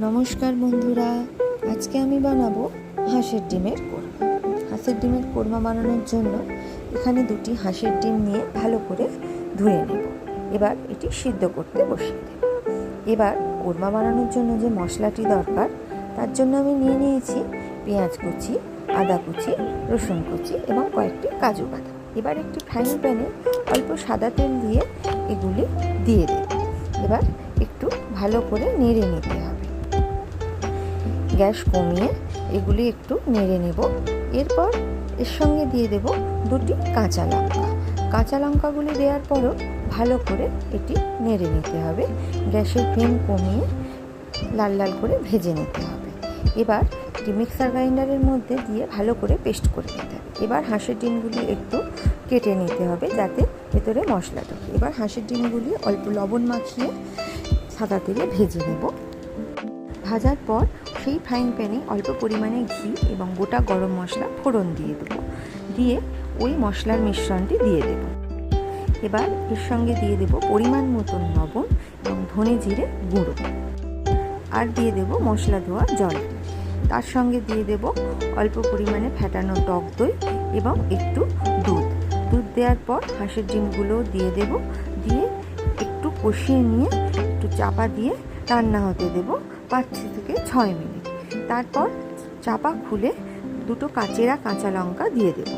নমস্কার বন্ধুরা, আজকে আমি বানাবো হাঁসের ডিমের কোরমা। হাঁসের ডিমের কোরমা বানানোর জন্য এখানে দুটি হাঁসের ডিম নিয়ে ভালো করে ধুয়ে নেব। এবার এটি সিদ্ধ করতে বসিয়ে দেব। এবার কোরমা বানানোর জন্য যে মশলাটি দরকার তার জন্য আমি নিয়ে নিয়েছি পেঁয়াজ কুচি, আদা কুচি, রসুন কুচি এবং কয়েকটি কাজু বাদাম। এবার একটি ফ্রাইং প্যানে অল্প সাদা তেল দিয়ে এগুলি দিয়ে দেব। এবার একটু ভালো করে নেড়ে নিতে হবে। গ্যাস কমিয়ে এগুলি একটু নেড়ে নেব। এরপর এর সঙ্গে দিয়ে দেব দুটি কাঁচা লঙ্কা। কাঁচা লঙ্কাগুলি দেওয়ার পরও ভালো করে এটি নেড়ে নিতে হবে। গ্যাসের ফ্লেম কমিয়ে লাল লাল করে ভেজে নিতে হবে। এবার একটি মিক্সার গ্রাইন্ডারের মধ্যে দিয়ে ভালো করে পেস্ট করে নিতে হবে। এবার হাঁসের ডিমগুলি একটু কেটে নিতে হবে যাতে ভেতরে মশলা ঢোকে। এবার হাঁসের ডিমগুলি অল্প লবণ মাখিয়ে সাদা তেলে ভেজে নেব। ভাজার পর সেই ফ্রাইং প্যানে অল্প পরিমাণে ঘি এবং গোটা গরম মশলা ফোড়ন দিয়ে দেবো। দিয়ে ওই মশলার মিশ্রণটি দিয়ে দেব। এবার এর সঙ্গে দিয়ে দেব পরিমাণ মতন লবণ এবং ধনে জিরে গুঁড়ো, আর দিয়ে দেব মশলা ধোয়া জল। তার সঙ্গে দিয়ে দেব অল্প পরিমাণে ফ্যাটানো টক দই এবং একটু দুধ দেওয়ার পর হাঁসের ডিমগুলোও দিয়ে দেব। দিয়ে একটু কষিয়ে নিয়ে একটু চাপা দিয়ে রান্না হতে দেব 5 থেকে 6 মিনিট। তারপর চাপা খুলে দুটো কাঁচা লঙ্কা দিয়ে দেব।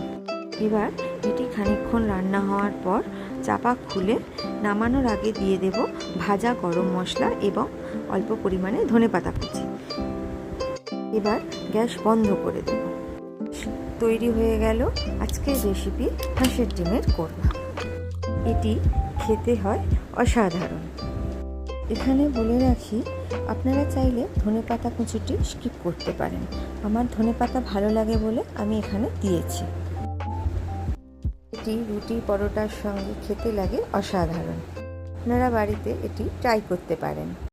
এবার এটি খানিকক্ষণ রান্না হওয়ার পর চাপা খুলে নামানোর আগে দিয়ে দেব ভাজা গরম মশলা এবং অল্প পরিমাণে ধনেপাতা কুচি। এবার গ্যাস বন্ধ করে দেব। তৈরি হয়ে গেল আজকের রেসিপি হাঁসের ডিমের কোরমা। এটি খেতে হয় অসাধারণ। এখানে বলে রাখি, আপনারা চাইলে ধনেপাতা কুচিটি স্কিপ করতে পারেন। আমার ধনেপাতা ভালো লাগে বলে আমি এখানে দিয়েছি। এটি রুটি পরোটার সঙ্গে খেতে লাগে অসাধারণ। আপনারা বাড়িতে এটি ট্রাই করতে পারেন।